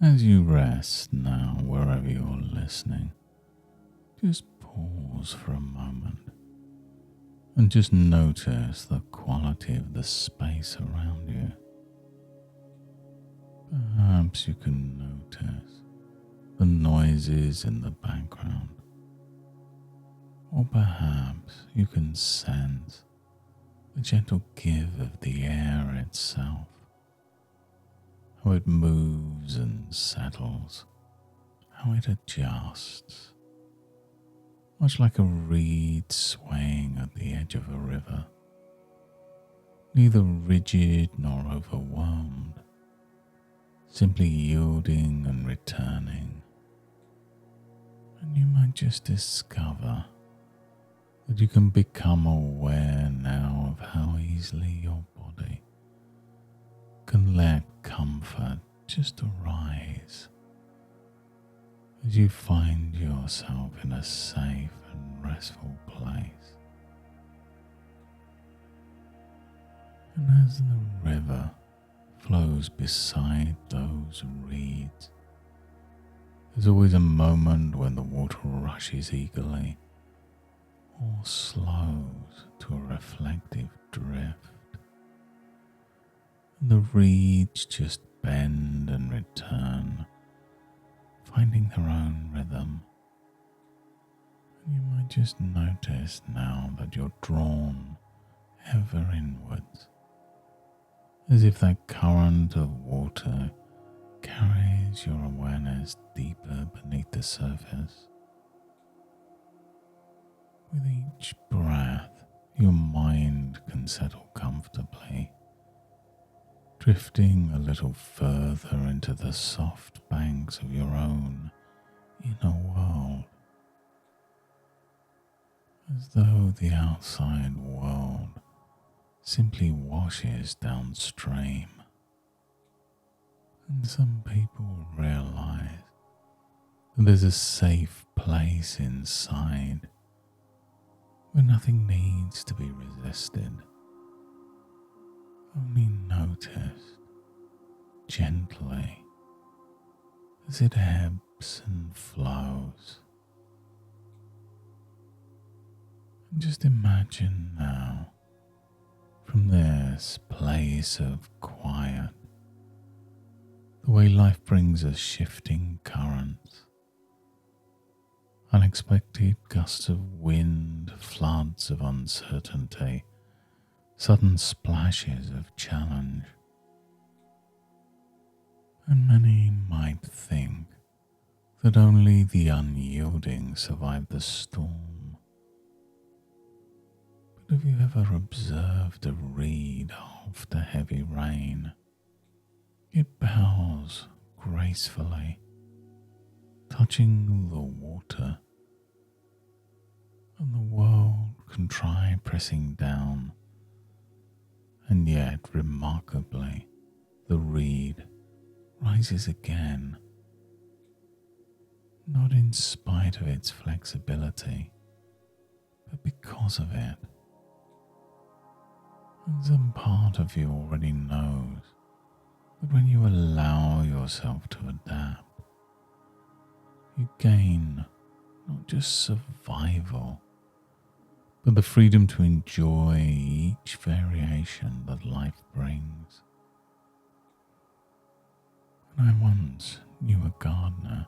As you rest now, wherever you're listening, just pause for a moment and just notice the quality of the space around you. Perhaps you can notice the noises in the background, or perhaps you can sense the gentle give of the air itself, how it moves and settles, how it adjusts, much like a reed swaying at the edge of a river, neither rigid nor overwhelmed, simply yielding and returning. And you might just discover that you can become aware now of how easily your body can let comfort just arise as you find yourself in a safe and restful place. And as the river flows beside those reeds, there's always a moment when the water rushes eagerly or slows to a reflective drift. And the reeds just bend and return, finding their own rhythm. And you might just notice now that you're drawn ever inwards, as if that current of water carries your awareness deeper beneath the surface. With each breath, your mind can settle comfortably, drifting a little further into the soft banks of your own inner world, as though the outside world simply washes downstream. And some people realize that there's a safe place inside where nothing needs to be resisted, only noticed gently as it ebbs and flows. And just imagine now, from this place of quiet, the way life brings us shifting currents, unexpected gusts of wind, floods of uncertainty, sudden splashes of challenge. And many might think that only the unyielding survive the storm. But have you ever observed a reed after heavy rain? It bows gracefully, touching the water, and the world can try pressing down, and yet remarkably the reed rises again, not in spite of its flexibility, but because of it. And some part of you already knows that when you allow yourself to adapt, you gain not just survival, but the freedom to enjoy each variation that life brings. And I once knew a gardener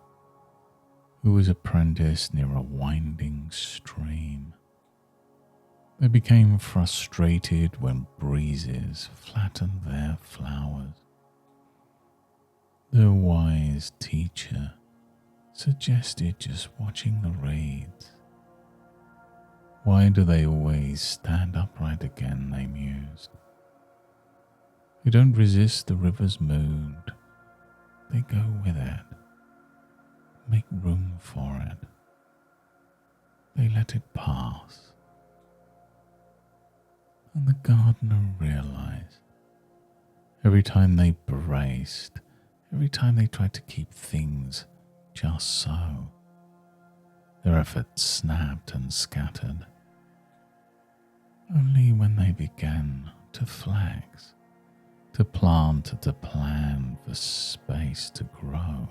who was apprenticed near a winding stream. They became frustrated when breezes flattened their flowers. Their wise teacher suggested just watching the reeds. Why do they always stand upright again, they mused. They don't resist the river's mood. They go with it. Make room for it. They let it pass. And the gardener realized every time they braced, every time they tried to keep things just so, their efforts snapped and scattered. Only when they began to flex to plant, to plan for space to grow.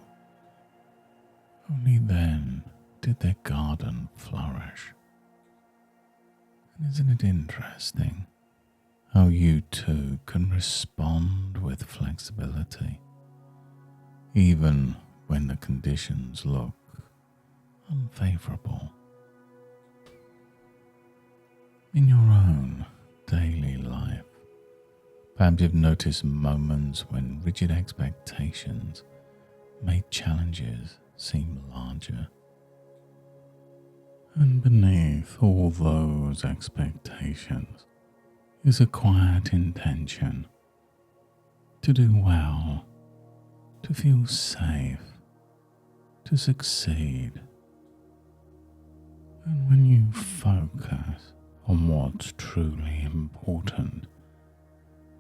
Only then did their garden flourish. And isn't it interesting how you too can respond with flexibility, even when the conditions look unfavorable? In your own daily life, perhaps you've noticed moments when rigid expectations made challenges seem larger. And beneath all those expectations is a quiet intention to do well, to feel safe, to succeed. And when you focus on what's truly important,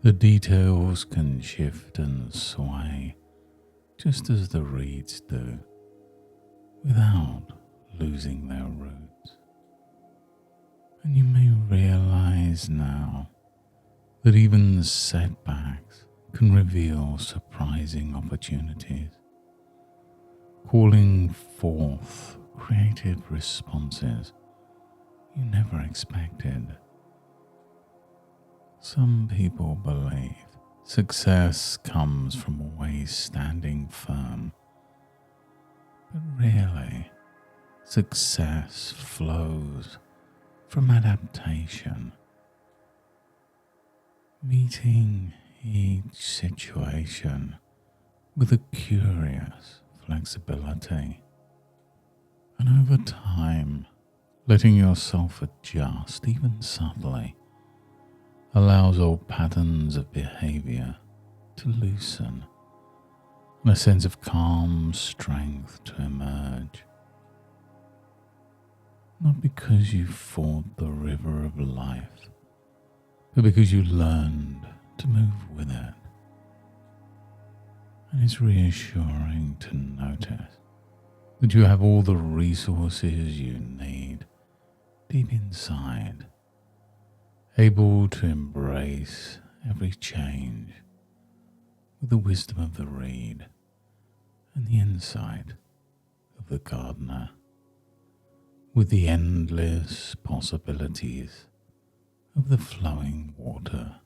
the details can shift and sway just as the reeds do, without losing their roots. And you may realize now that even setbacks can reveal surprising opportunities, calling forth creative responses you never expected. Some people believe success comes from always standing firm, but really, success flows from adaptation, meeting each situation with a curious flexibility, and over time, letting yourself adjust even subtly allows old patterns of behavior to loosen and a sense of calm strength to emerge. Not because you fought the river of life, but because you learned to move with it. And it's reassuring to notice that you have all the resources you need deep inside, able to embrace every change with the wisdom of the reed and the insight of the gardener, with the endless possibilities of the flowing water.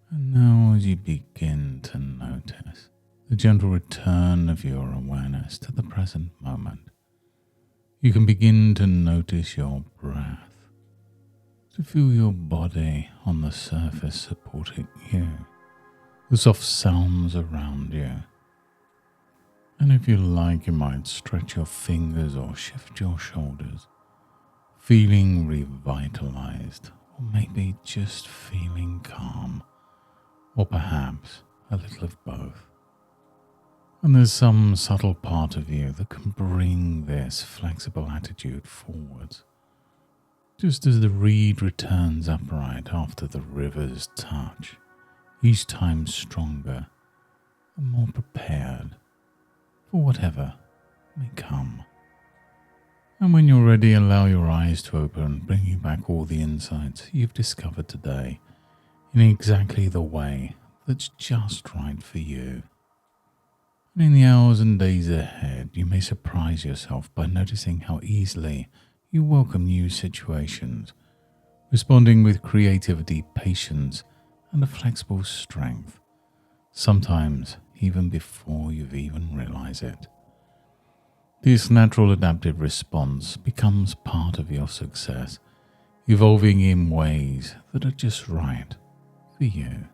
And now, as you begin to notice the gentle return of your awareness to the present moment, you can begin to notice your breath, to feel your body on the surface supporting you, the soft sounds around you. And if you like, you might stretch your fingers or shift your shoulders, feeling revitalized, or maybe just feeling calm, or perhaps a little of both. And there's some subtle part of you that can bring this flexible attitude forwards, just as the reed returns upright after the river's touch, each time stronger and more prepared for whatever may come. And when you're ready, allow your eyes to open, bringing back all the insights you've discovered today in exactly the way that's just right for you. And in the hours and days ahead, you may surprise yourself by noticing how easily you welcome new situations, responding with creativity, patience, and a flexible strength, sometimes even before you've even realized it. This natural adaptive response becomes part of your success, evolving in ways that are just right for you.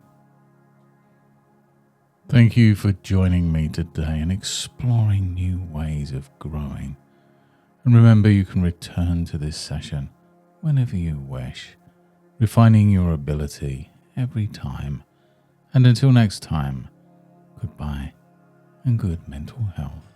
Thank you for joining me today and exploring new ways of growing. And remember, you can return to this session whenever you wish, refining your ability every time. And until next time, goodbye and good mental health.